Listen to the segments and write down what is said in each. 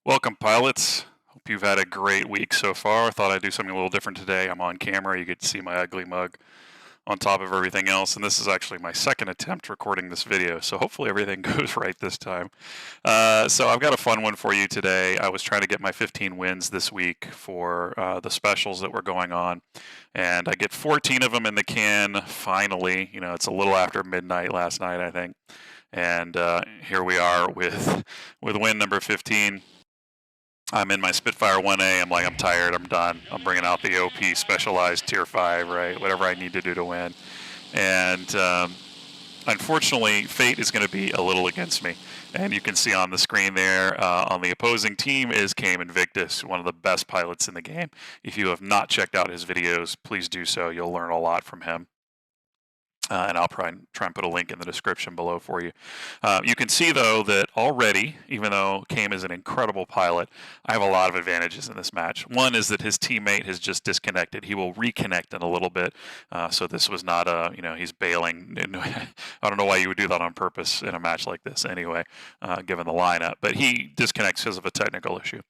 Welcome, pilots. Hope you've had a great week so far. Thought I'd do something a little different today. I'm on camera. You get to see my ugly mug on top of everything else. And this is actually my second attempt recording this video. So hopefully everything goes right this time. So I've got a fun one for you today. I was trying to get my 15 wins this week for the specials that were going on. And I get 14 of them in the can finally. You know, it's a little after midnight last night, I think. And here we are with win number 15. I'm in my Spitfire 1A. I'm like, I'm tired. I'm done. I'm bringing out the OP specialized tier 5, right? Whatever I need to do to win. And unfortunately, fate is going to be a little against me. And you can see on the screen there, on the opposing team is KAIM Invictus, one of the best pilots in the game. If you have not checked out his videos, please do so. You'll learn a lot from him. And I'll try and put a link in the description below for you. You can see, though, that already, even though KAIM is an incredible pilot, I have a lot of advantages in this match. One is that his teammate has just disconnected. He will reconnect in a little bit. So this was not a, he's bailing. I don't know why you would do that on purpose in a match like this anyway, given the lineup. But he disconnects because of a technical issue.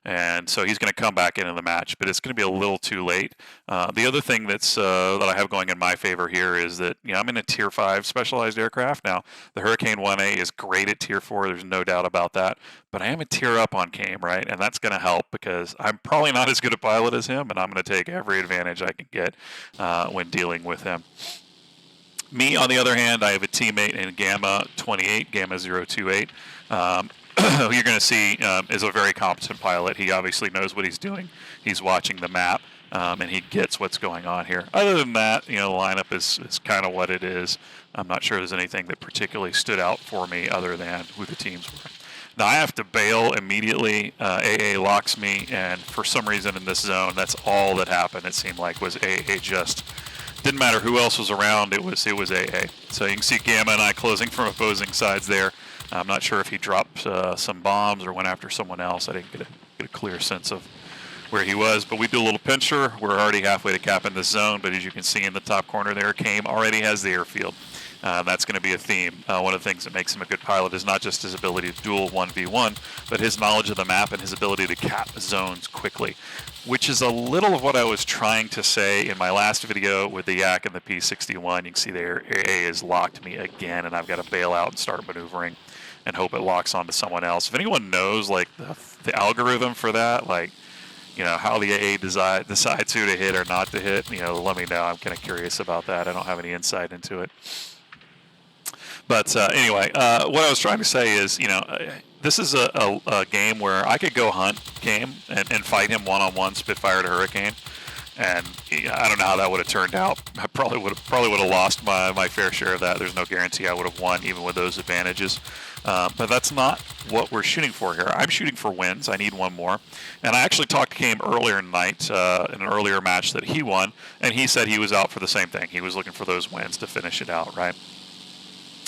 And so he's going to come back into the match, but it's going to be a little too late. The other thing that I have going in my favor here is that, I'm in a tier 5 specialized aircraft. Now, the Hurricane 1A is great at tier 4. There's no doubt about that. But I am a tier up on KAIM, right? And that's going to help because I'm probably not as good a pilot as him, and I'm going to take every advantage I can get when dealing with him. Me, on the other hand, I have a teammate in Gamma 28, Gamma 028. You're going to see is a very competent pilot. He obviously knows what he's doing. He's watching the map. And he gets what's going on here. Other than that, the lineup is kind of what it is. I'm not sure there's anything that particularly stood out for me other than who the teams were. Now, I have to bail immediately. AA locks me, and for some reason in this zone, that's all that happened, it seemed like, was AA just didn't matter who else was around, it was AA. So you can see Gamma and I closing from opposing sides there. I'm not sure if he dropped some bombs or went after someone else. I didn't get a clear sense of where he was, but we do a little pincher. We're already halfway to cap in this zone, but as you can see in the top corner there, KAIM already has the airfield. That's going to be a theme. One of the things that makes him a good pilot is not just his ability to duel 1v1, but his knowledge of the map and his ability to cap zones quickly, which is a little of what I was trying to say in my last video with the Yak and the P61. You can see there, AA has locked me again, and I've got to bail out and start maneuvering and hope it locks onto someone else. If anyone knows like the algorithm for that, like how the AA decides who to hit or not to hit, let me know. I'm kind of curious about that. I don't have any insight into it. But anyway, what I was trying to say is, this is a game where I could go hunt KAIM and fight him one-on-one, Spitfire to Hurricane. And I don't know how that would have turned out. I probably would have lost my fair share of that. There's no guarantee I would have won even with those advantages. But that's not what we're shooting for here. I'm shooting for wins. I need one more. And I actually talked to KAIM earlier tonight in an earlier match that he won, and he said he was out for the same thing. He was looking for those wins to finish it out, right?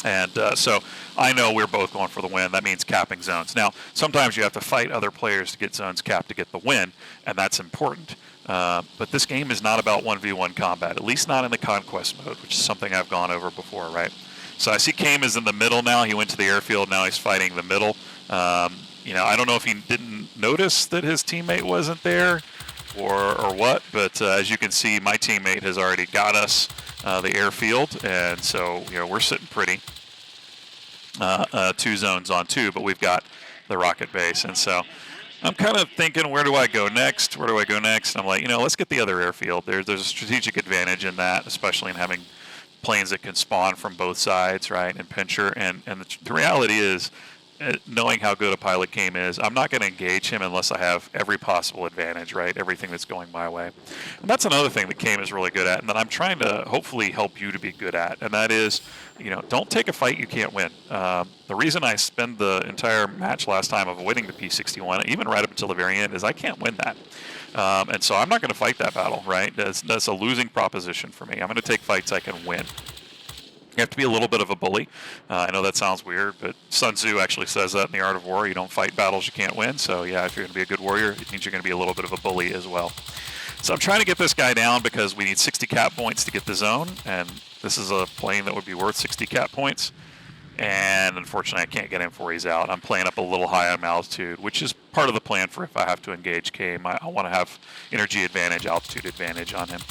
And so I know we're both going for the win. That means capping zones. Now, sometimes you have to fight other players to get zones capped to get the win, and that's important. But this game is not about 1v1 combat, at least not in the Conquest mode, which is something I've gone over before, right? So I see KAIM is in the middle now. He went to the airfield. Now he's fighting the middle. I don't know if he didn't notice that his teammate wasn't there or what, but as you can see, my teammate has already got us the airfield, and so we're sitting pretty. 2 zones on 2, but we've got the rocket base, and so I'm kind of thinking, where do I go next? Where do I go next? And I'm like, let's get the other airfield. There's a strategic advantage in that, especially in having planes that can spawn from both sides, right, and pincher. And the reality is, knowing how good a pilot KAIM is, I'm not going to engage him unless I have every possible advantage, right, everything that's going my way. And that's another thing that KAIM is really good at, and that I'm trying to hopefully help you to be good at, and that is, don't take a fight you can't win. The reason I spent the entire match last time avoiding the P61, even right up until the very end, is I can't win that. And so I'm not going to fight that battle, right? That's a losing proposition for me. I'm going to take fights I can win. You have to be a little bit of a bully. I know that sounds weird, but Sun Tzu actually says that in The Art of War. You don't fight battles you can't win. So yeah, if you're going to be a good warrior, it means you're going to be a little bit of a bully as well. So I'm trying to get this guy down because we need 60 cap points to get the zone, and this is a plane that would be worth 60 cap points. and unfortunately I can't get him before he's out. I'm playing up a little high on altitude, which is part of the plan for if I have to engage KAIM. I want to have energy advantage, altitude advantage on him.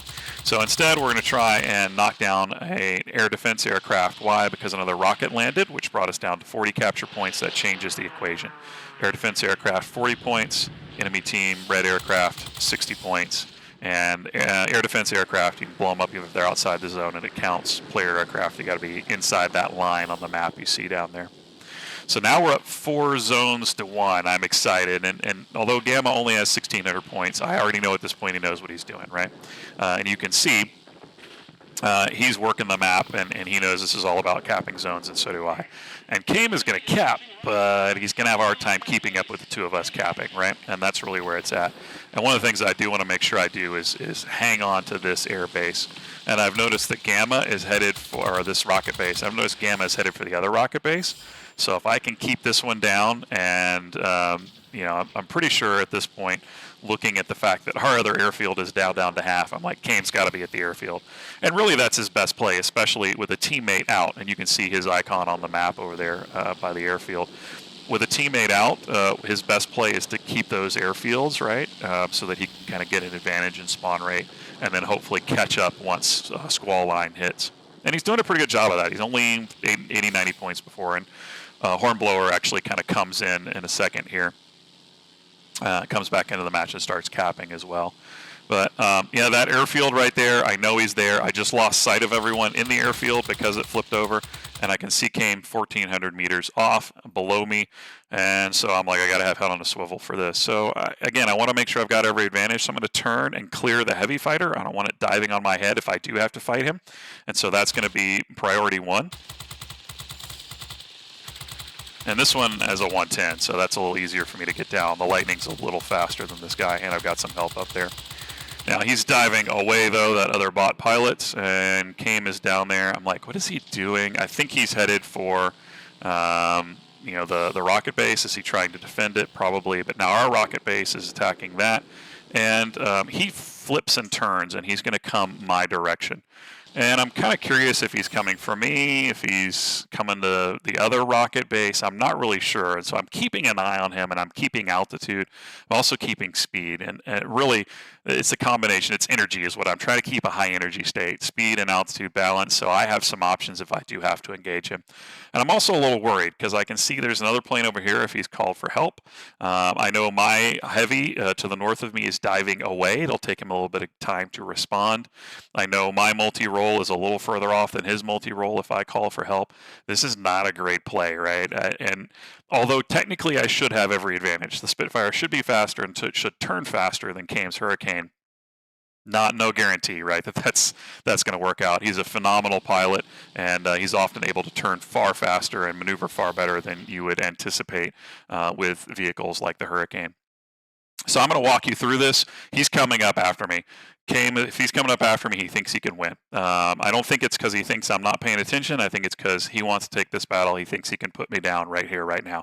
So instead we're going to try and knock down an air defense aircraft. Why? Because another rocket landed, which brought us down to 40 capture points. That changes the equation. Air defense aircraft 40 points, enemy team red aircraft 60 points. And air defense aircraft, you can blow them up even if they're outside the zone, and it counts. Player aircraft, you got to be inside that line on the map you see down there. So now we're up 4 zones to 1. I'm excited, and although Gamma only has 1,600 points, I already know at this point he knows what he's doing, right? And you can see he's working the map, and he knows this is all about capping zones, and so do I. And KAIM is going to cap, but he's going to have a hard time keeping up with the two of us capping, right? And that's really where it's at. And one of the things I do want to make sure I do is hang on to this air base. And I've noticed that Gamma is headed for this rocket base. I've noticed Gamma is headed for the other rocket base. So if I can keep this one down, and you know, I'm pretty sure at this point, looking at the fact that our other airfield is down to half, I'm like, KAIM's got to be at the airfield. And really that's his best play, especially with a teammate out. And you can see his icon on the map over there by the airfield. With a teammate out, his best play is to keep those airfields, right, so that he can kind of get an advantage in spawn rate and then hopefully catch up once squall line hits. And he's doing a pretty good job of that. He's only 80, 90 points before, and Hornblower actually kind of comes in a second here. Comes back into the match and starts capping as well. But yeah, that airfield right there, I know he's there. I just lost sight of everyone in the airfield because it flipped over, and I can see KAIM 1,400 meters off below me, and so I'm like, I got to have head on a swivel for this. So again, I want to make sure I've got every advantage, so I'm going to turn and clear the heavy fighter. I don't want it diving on my head if I do have to fight him, and so that's going to be priority 1. And this one has a 110, so that's a little easier for me to get down. The Lightning's a little faster than this guy, and I've got some help up there. Now he's diving away though, that other bot pilot, and KAIM is down there. I'm like, what is he doing? I think he's headed for, you know, the rocket base. Is he trying to defend it? Probably. But now our rocket base is attacking that, and he flips and turns, and he's going to come my direction. And I'm kind of curious if he's coming for me, if he's coming to the other rocket base. I'm not really sure. And so I'm keeping an eye on him, and I'm keeping altitude. I'm also keeping speed. And really, it's a combination. It's energy is what I'm trying to keep a high energy state, speed and altitude balance. So I have some options if I do have to engage him. And I'm also a little worried because I can see there's another plane over here if he's called for help. I know my heavy to the north of me is diving away. It'll take him a little bit of time to respond. I know my multi-roll is a little further off than his multi-roll if I call for help. This is not a great play, right? And although technically I should have every advantage, the Spitfire should be faster and should turn faster than KAIM's Hurricane. No guarantee, right, that's going to work out. He's a phenomenal pilot, and he's often able to turn far faster and maneuver far better than you would anticipate with vehicles like the Hurricane. So I'm going to walk you through this. He's coming up after me. KAIM, if he's coming up after me, he thinks he can win. I don't think it's because he thinks I'm not paying attention. I think it's because he wants to take this battle. He thinks he can put me down right here, right now.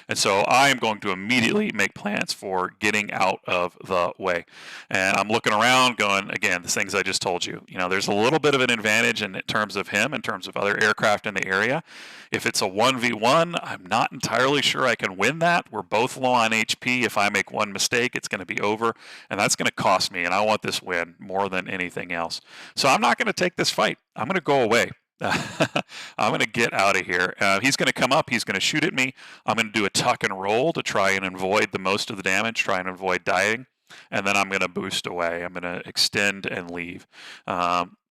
And so I am going to immediately make plans for getting out of the way. And I'm looking around going, again, the things I just told you. You know, there's a little bit of an advantage in terms of him, in terms of other aircraft in the area. If it's a 1v1, I'm not entirely sure I can win that. We're both low on HP. If I make one mistake, it's going to be over, and that's going to cost me, and I want this win more than anything else. So I'm not going to take this fight. I'm going to go away. I'm going to get out of here. He's going to come up. He's going to shoot at me. I'm going to do a tuck and roll to try and avoid the most of the damage, try and avoid dying, and then I'm going to boost away. I'm going to extend and leave.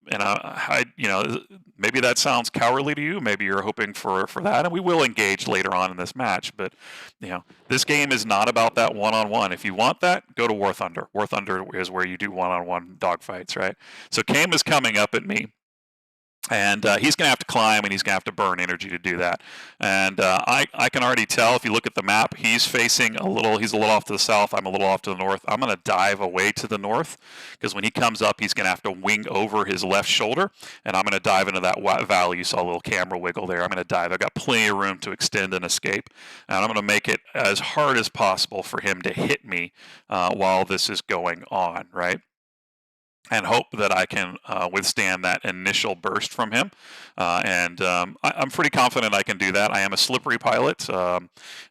And I, you know, maybe that sounds cowardly to you. Maybe you're hoping for that, and we will engage later on in this match. But, you know, this game is not about that one-on-one. If you want that, go to War Thunder. War Thunder is where you do one-on-one dogfights, right? So KAIM is coming up at me. And he's going to have to climb, and he's going to have to burn energy to do that. And I can already tell if you look at the map, he's facing he's a little off to the south. I'm a little off to the north. I'm going to dive away to the north because when he comes up, he's going to have to wing over his left shoulder, and I'm going to dive into that valley. You saw a little camera wiggle there. I'm going to dive. I've got plenty of room to extend and escape, and I'm going to make it as hard as possible for him to hit me while this is going on, right? and hope that I can withstand that initial burst from him. I'm pretty confident I can do that. I am a slippery pilot,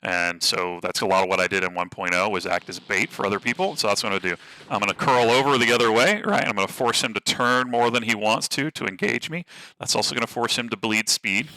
and so that's a lot of what I did in 1.0 was act as bait for other people. So that's what I'm going to do. I'm going to curl over the other way, right? I'm going to force him to turn more than he wants to engage me. That's also going to force him to bleed speed.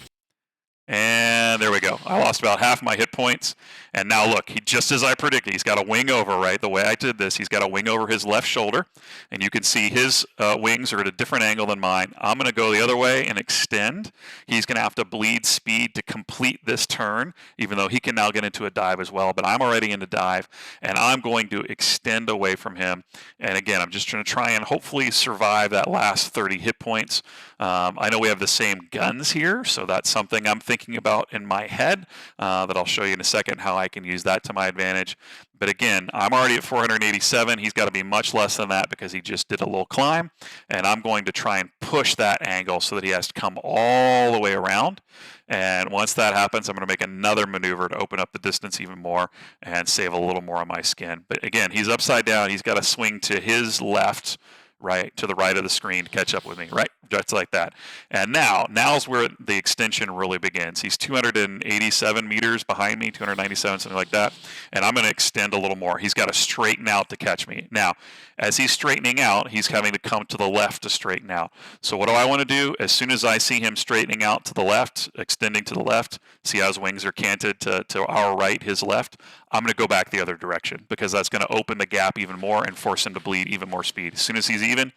And there we go. I lost about half my hit points. And now look, just as I predicted, he's got a wing over, right? The way I did this, he's got a wing over his left shoulder. And you can see his wings are at a different angle than mine. I'm going to go the other way and extend. He's going to have to bleed speed to complete this turn, even though he can now get into a dive as well. But I'm already in the dive, and I'm going to extend away from him. And again, I'm just going to try and hopefully survive that last 30 hit points. I know we have the same guns here, so that's something I'm thinking about in my head that I'll show you in a second how I can use that to my advantage. But again, I'm already at 487. He's got to be much less than that because he just did a little climb. And I'm going to try and push that angle so that he has to come all the way around. And once that happens, I'm going to make another maneuver to open up the distance even more and save a little more on my skin. But again, he's upside down. He's got to swing to his left, right, to the right of the screen to catch up with me, right? Just like that. And now's where the extension really begins. He's 287 meters behind me, 297, something like that. And I'm going to extend a little more. He's got to straighten out to catch me. Now, as he's straightening out, he's having to come to the left to straighten out. So what do I want to do? As soon as I see him straightening out to the left, extending to the left, see how his wings are canted to our right, his left, I'm going to go back the other direction because that's going to open the gap even more and force him to bleed even more speed. As soon as he's even,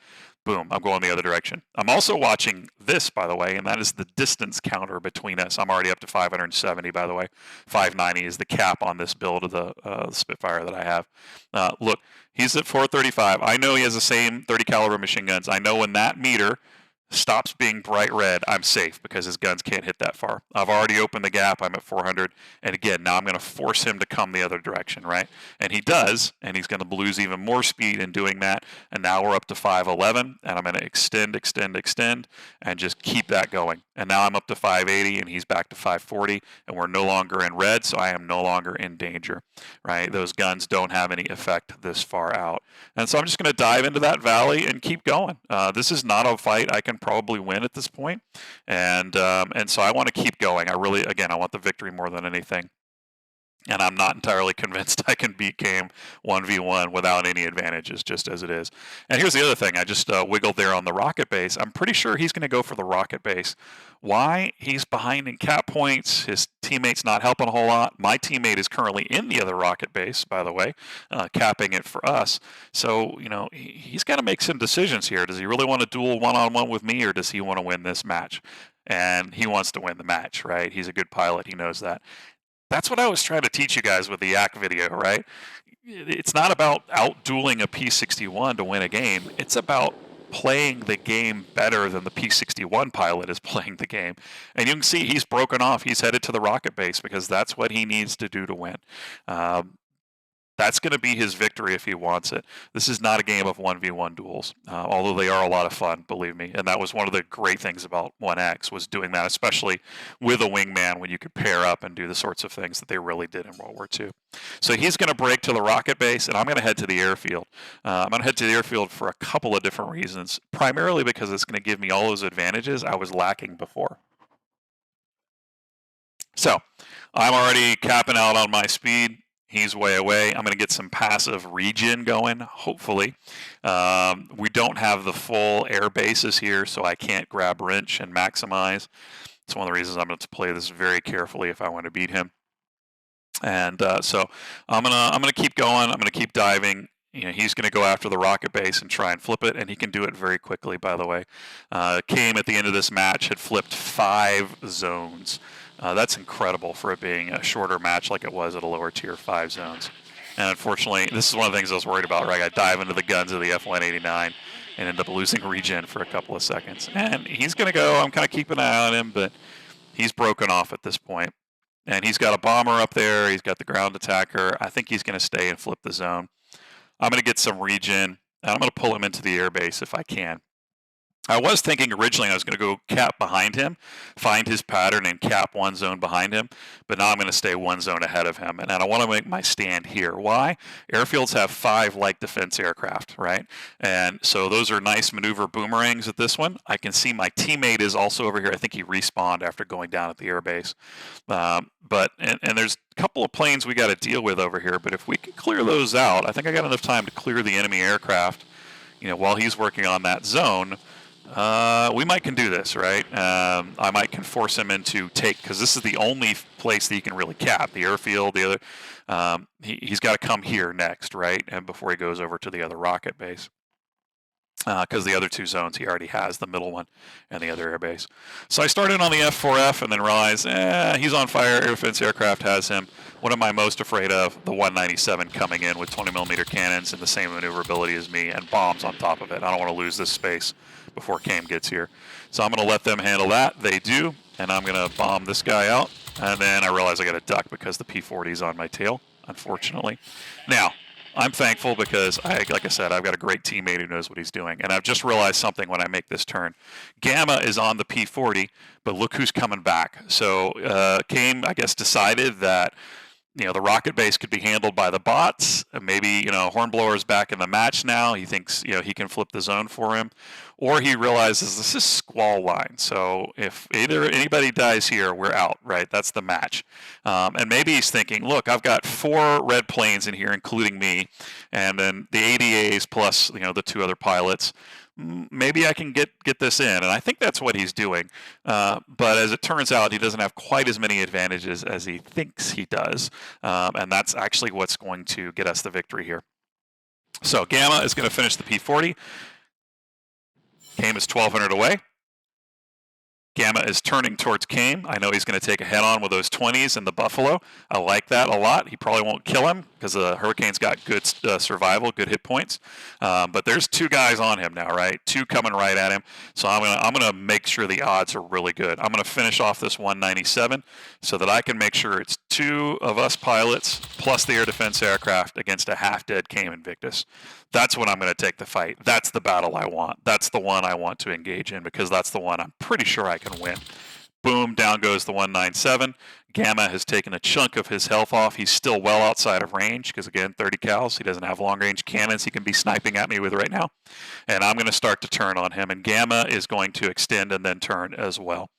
boom, I'm going the other direction. I'm also watching this, by the way, and that is the distance counter between us. I'm already up to 570, by the way. 590 is the cap on this build of the Spitfire that I have. Look, he's at 435. I know he has the same 30 caliber machine guns. I know when that meter stops being bright red, I'm safe because his guns can't hit that far. I've already opened the gap. I'm at 400. And again, now I'm going to force him to come the other direction, right? And he does, and he's going to lose even more speed in doing that. And now we're up to 511, and I'm going to extend, and just keep that going. And now I'm up to 580, and he's back to 540, and we're no longer in red, so I am no longer in danger, right? Those guns don't have any effect this far out. And so I'm just going to dive into that valley and keep going. This is not a fight I can probably win at this point, and so I want to keep going. I want the victory more than anything. And I'm not entirely convinced I can beat KAIM 1v1 without any advantages, just as it is. And here's the other thing. I just wiggled there on the rocket base. I'm pretty sure he's going to go for the rocket base. Why? He's behind in cap points. His teammate's not helping a whole lot. My teammate is currently in the other rocket base, by the way, capping it for us. So, he's got to make some decisions here. Does he really want to duel one-on-one with me, or does he want to win this match? And he wants to win the match, right? He's a good pilot. He knows that. That's what I was trying to teach you guys with the Yak video, right? It's not about out-dueling a P61 to win a game. It's about playing the game better than the P61 pilot is playing the game. And you can see he's broken off. He's headed to the rocket base because that's what he needs to do to win. That's going to be his victory if he wants it. This is not a game of 1v1 duels, although they are a lot of fun, believe me. And that was one of the great things about 1X was doing that, especially with a wingman when you could pair up and do the sorts of things that they really did in World War II. So he's going to break to the rocket base, and I'm going to head to the airfield. I'm going to head to the airfield for a couple of different reasons, primarily because it's going to give me all those advantages I was lacking before. So I'm already capping out on my speed. He's way away. I'm going to get some passive regen going, hopefully. We don't have the full air bases here, so I can't grab wrench and maximize. It's one of the reasons I'm going to play this very carefully if I want to beat him. And so I'm gonna keep going. I'm gonna keep diving. He's going to go after the rocket base and try and flip it, and he can do it very quickly, by the way. KAIM at the end of this match had flipped 5 zones. That's incredible for it being a shorter match like it was at a lower tier, 5 zones. And unfortunately, this is one of the things I was worried about, right? I dive into the guns of the F-189 and end up losing regen for a couple of seconds. And he's going to go. I'm kind of keeping an eye on him, but he's broken off at this point. And he's got a bomber up there. He's got the ground attacker. I think he's going to stay and flip the zone. I'm going to get some regen, and I'm going to pull him into the airbase if I can. I was thinking originally I was going to go cap behind him, find his pattern and cap one zone behind him, but now I'm going to stay one zone ahead of him. And I want to make my stand here. Why? Airfields have 5 light defense aircraft, right? And so those are nice maneuver boomerangs at this one. I can see my teammate is also over here. I think he respawned after going down at the airbase. And there's a couple of planes we got to deal with over here, but if we can clear those out, I think I got enough time to clear the enemy aircraft, while he's working on that zone. We might can do this, right? I might can force him into because this is the only place that he can really cap. The airfield, the other, he's got to come here next, right? And before he goes over to the other rocket base. Because the other 2 zones, he already has the middle one and the other airbase. So I started on the F4F and then realized, he's on fire. Air defense aircraft has him. What am I most afraid of? The 197 coming in with 20mm cannons and the same maneuverability as me and bombs on top of it. I don't want to lose this space before KAIM gets here. So I'm going to let them handle that. They do. And I'm going to bomb this guy out. And then I realize I got to duck because the P-40 is on my tail, unfortunately. Now, I'm thankful because, like I said, I've got a great teammate who knows what he's doing. And I've just realized something when I make this turn. Gamma is on the P-40, but look who's coming back. So KAIM, I guess, decided that the rocket base could be handled by the bots. Maybe, Hornblower's back in the match now. He thinks, he can flip the zone for him. Or he realizes this is squall line. So if either anybody dies here, we're out, right? That's the match. And maybe he's thinking, look, I've got 4 red planes in here, including me, and then the ADAs plus, the 2 other pilots. Maybe I can get this in. And I think that's what he's doing. But as it turns out, he doesn't have quite as many advantages as he thinks he does. And that's actually what's going to get us the victory here. So Gamma is going to finish the P-40. KAIM is 1,200 away. Gamma is turning towards KAIM. I know he's going to take a head-on with those 20s and the Buffalo. I like that a lot. He probably won't kill him because the Hurricane's got good survival, good hit points. But there's 2 guys on him now, right? 2 coming right at him. So I'm gonna make sure the odds are really good. I'm going to finish off this 197 so that I can make sure it's 2 of us pilots plus the air defense aircraft against a half-dead KAIM Invictus. That's when I'm going to take the fight. That's the battle I want. That's the one I want to engage in because that's the one I'm pretty sure I can win. Boom, down goes the 197. Gamma has taken a chunk of his health off. He's still well outside of range because, again, 30 cals. He doesn't have long-range cannons he can be sniping at me with right now. And I'm going to start to turn on him. And Gamma is going to extend and then turn as well.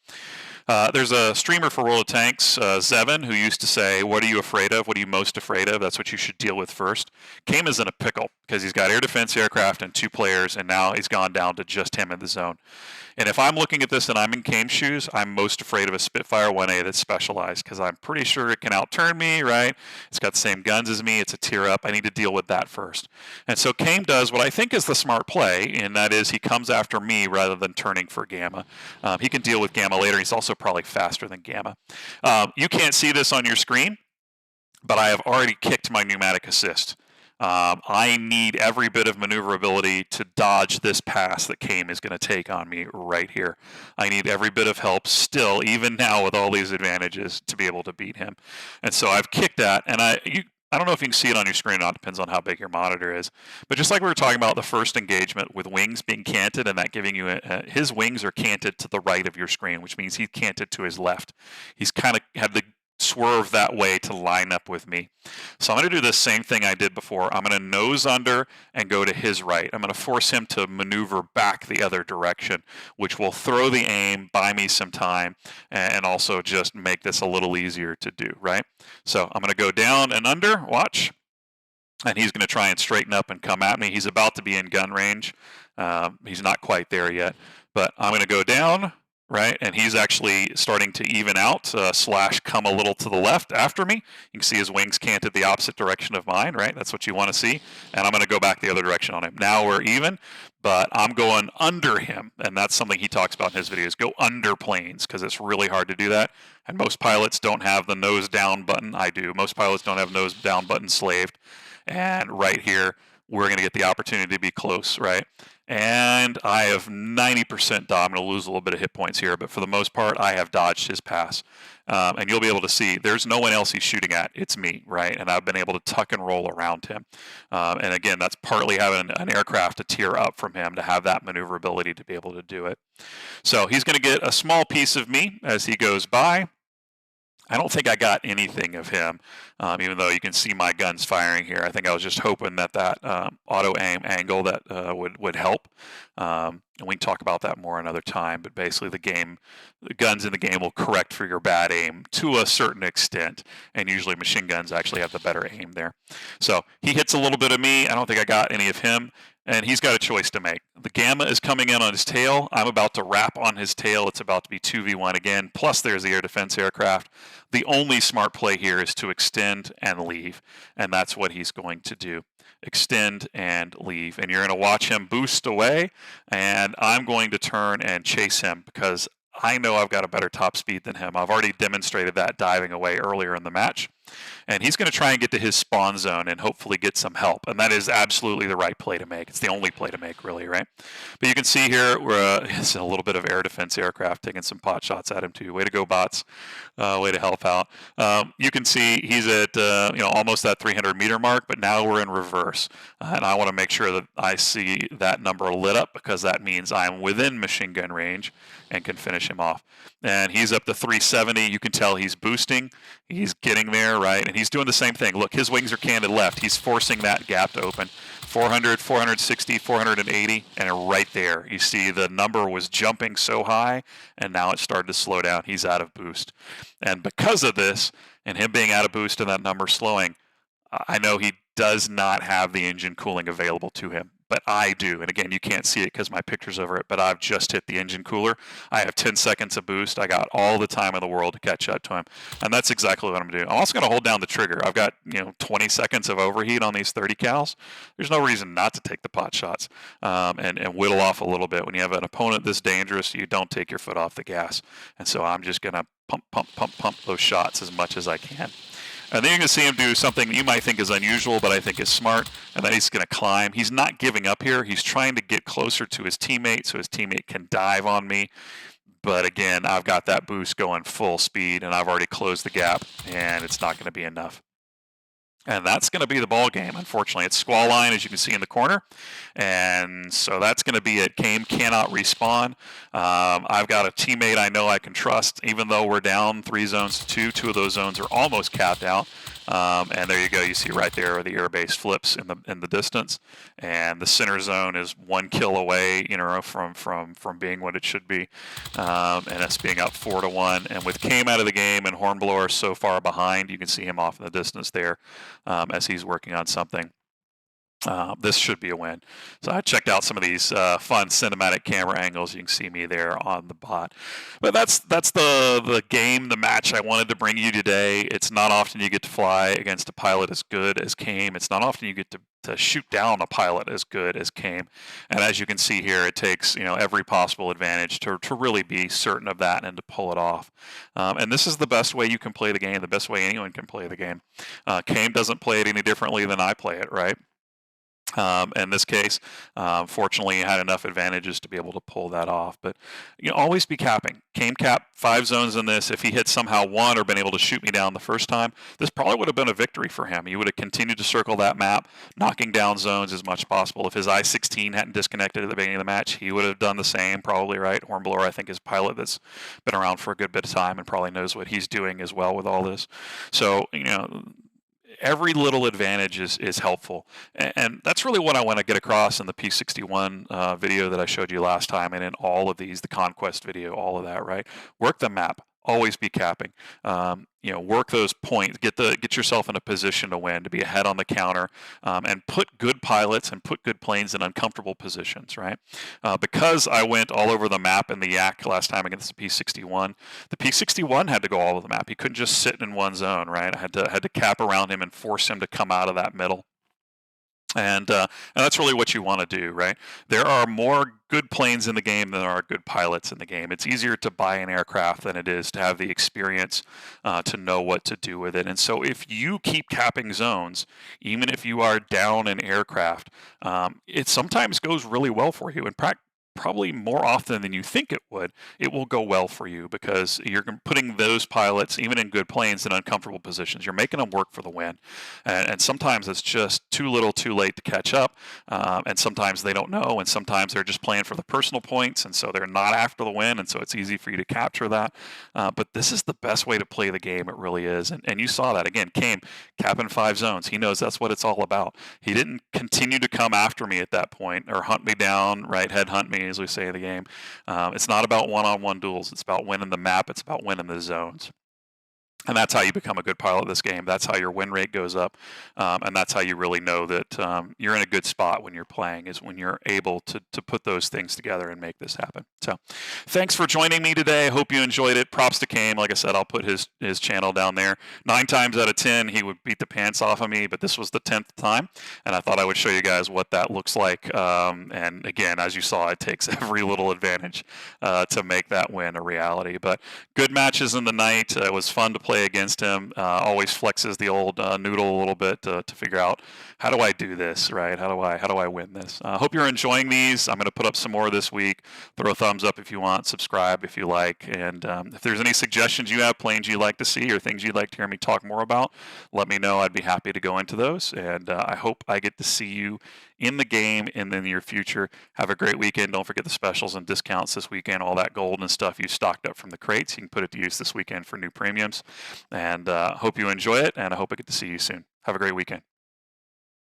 There's a streamer for World of Tanks, Zevin, who used to say, what are you afraid of? What are you most afraid of? That's what you should deal with first. KAIM is in a pickle because he's got air defense aircraft and 2 players, and now he's gone down to just him in the zone. And if I'm looking at this and I'm in KAIM's shoes, I'm most afraid of a Spitfire 1A that's specialized because I'm pretty sure it can outturn me, right? It's got the same guns as me. It's a tier up. I need to deal with that first. And so KAIM does what I think is the smart play, and that is he comes after me rather than turning for Gamma. He can deal with Gamma later. He's also probably faster than Gamma. You can't see this on your screen, but I have already kicked my pneumatic assist. I need every bit of maneuverability to dodge this pass that KAIM is going to take on me right here. I need every bit of help still, even now with all these advantages, to be able to beat him. And so I've kicked that, and I don't know if you can see it on your screen or not. It depends on how big your monitor is. But just like we were talking about the first engagement with wings being canted and that giving you his wings are canted to the right of your screen, which means he's canted to his left. He's kind of had the swerve that way to line up with me. So I'm going to do the same thing I did before. I'm going to nose under and go to his right. I'm going to force him to maneuver back the other direction, which will throw the aim, buy me some time, and also just make this a little easier to do, right? So I'm going to go down and under, watch, and he's going to try and straighten up and come at me. He's about to be in gun range. He's not quite there yet, but I'm going to go down, right? And he's actually starting to even out, slash come a little to the left after me. You can see his wings canted the opposite direction of mine, right? That's what you want to see. And I'm going to go back the other direction on him. Now we're even, but I'm going under him. And that's something he talks about in his videos. Go under planes because it's really hard to do that. And most pilots don't have the nose down button. I do. Most pilots don't have nose down button slaved. And right here, we're going to get the opportunity to be close, right? and I have 90% dodge. I'm going to lose a little bit of hit points here, but for the most part, I have dodged his pass. And you'll be able to see there's no one else he's shooting at. It's me, right? And I've been able to tuck and roll around him. And again, that's partly having an aircraft to tier up from him to have that maneuverability to be able to do it. So he's going to get a small piece of me as he goes by. I don't think I got anything of him, even though you can see my guns firing here. I think I was just hoping that auto aim angle that would help. And we can talk about that more another time. But basically, the guns in the game will correct for your bad aim to a certain extent, and usually machine guns actually have the better aim there. So he hits a little bit of me. I don't think I got any of him. And he's got a choice to make. The Gamma is coming in on his tail. I'm about to wrap on his tail. It's about to be 2v1 again. Plus, there's the air defense aircraft. The only smart play here is to extend and leave. And that's what he's going to do. Extend and leave. And you're going to watch him boost away. And I'm going to turn and chase him because I know I've got a better top speed than him. I've already demonstrated that diving away earlier in the match. And he's going to try and get to his spawn zone and hopefully get some help. And that is absolutely the right play to make. It's the only play to make, really, right? But you can see here, it's a little bit of air defense aircraft taking some pot shots at him, too. Way to go, bots. Way to help out. You can see he's at almost that 300-meter mark, but now we're in reverse. And I want to make sure that I see that number lit up because that means I'm within machine gun range and can finish him off. And he's up to 370. You can tell he's boosting. He's getting there, right? And he's doing the same thing. Look, his wings are canted left. He's forcing that gap to open. 400, 460, 480, and right there, you see the number was jumping so high, and now it started to slow down. He's out of boost. And because of this, and him being out of boost and that number slowing, I know he does not have the engine cooling available to him, but I do. And again, you can't see it because my picture's over it, but I've just hit the engine cooler. I have 10 seconds of boost. I got all the time in the world to catch up to him. And that's exactly what I'm doing. I'm also going to hold down the trigger. I've got 20 seconds of overheat on these 30 cals. There's no reason not to take the pot shots and whittle off a little bit. When you have an opponent this dangerous, you don't take your foot off the gas. And so I'm just going to pump those shots as much as I can. And then you're going to see him do something you might think is unusual, but I think is smart, and then he's going to climb. He's not giving up here. He's trying to get closer to his teammate so his teammate can dive on me. But again, I've got that boost going full speed, and I've already closed the gap, and it's not going to be enough. And that's going to be the ball game. Unfortunately, it's squall line, as you can see in the corner. And so that's going to be it. KAIM cannot respawn. I've got a teammate I know I can trust, even though we're down 3 zones to 2. 2 of those zones are almost capped out. And there you go. You see right there where the airbase flips in the distance, and the center zone is 1 kill away, from being what it should be, and us being up 4-1. And with KAIM out of the game and Hornblower so far behind, you can see him off in the distance there as he's working on something. This should be a win. So I checked out some of these fun cinematic camera angles. You can see me there on the bot. But that's the game, the match I wanted to bring you today. It's not often you get to fly against a pilot as good as KAIM. It's not often you get to shoot down a pilot as good as KAIM. And as you can see here, it takes every possible advantage to really be certain of that and to pull it off. And this is the best way you can play the game, the best way anyone can play the game. KAIM doesn't play it any differently than I play it, right? In this case, fortunately, he had enough advantages to be able to pull that off. But always be capping. KAIM capped 5 zones in this. If he had somehow won or been able to shoot me down the first time, this probably would have been a victory for him. He would have continued to circle that map, knocking down zones as much as possible. If his I-16 hadn't disconnected at the beginning of the match, he would have done the same, probably, right? Hornblower, I think, is a pilot that's been around for a good bit of time and probably knows what he's doing as well with all this. So, every little advantage is helpful. And that's really what I want to get across in the P61 video that I showed you last time, and in all of these, the Conquest video, all of that, right? Work the map. Always be capping. Work those points. Get yourself in a position to win, to be ahead on the counter, and put good pilots and put good planes in uncomfortable positions, right? Because I went all over the map in the Yak last time against the P61, the P61 had to go all over the map. He couldn't just sit in one zone, right? I had to cap around him and force him to come out of that middle. And that's really what you want to do, right? There are more good planes in the game than there are good pilots in the game. It's easier to buy an aircraft than it is to have the experience to know what to do with it. And so if you keep capping zones, even if you are down an aircraft, it sometimes goes really well for you. In probably more often than you think it would, it will go well for you because you're putting those pilots, even in good planes, in uncomfortable positions. You're making them work for the win. And sometimes it's just too little too late to catch up. And sometimes they don't know. And sometimes they're just playing for the personal points. And so they're not after the win. And so it's easy for you to capture that. But this is the best way to play the game. It really is. And you saw that. Again, KAIM capping 5 zones. He knows that's what it's all about. He didn't continue to come after me at that point or hunt me down, right? Head hunt me, as we say in the game. It's not about one-on-one duels. It's about winning the map. It's about winning the zones. And that's how you become a good pilot of this game. That's how your win rate goes up. And that's how you really know that you're in a good spot when you're playing, is when you're able to put those things together and make this happen. So thanks for joining me today. I hope you enjoyed it. Props to KAIM. Like I said, I'll put his channel down there. 9 times out of 10, he would beat the pants off of me, but this was the 10th time. And I thought I would show you guys what that looks like. And again, as you saw, it takes every little advantage to make that win a reality. But good matches in the night. It was fun to play against him. Always flexes the old noodle a little bit to figure out, how do I do this, right? How do I win this? Hope you're enjoying these. I'm going to put up some more this week. Throw a thumbs up if you want, subscribe if you like, and if there's any suggestions you have, planes you'd like to see or things you'd like to hear me talk more about, let me know. I'd be happy to go into those, and I hope I get to see you in the game in the near future. Have a great weekend. Don't forget the specials and discounts this weekend. All that gold and stuff you stocked up from the crates, you can put it to use this weekend for new premiums. And hope you enjoy it, and I hope I get to see you soon. Have a great weekend.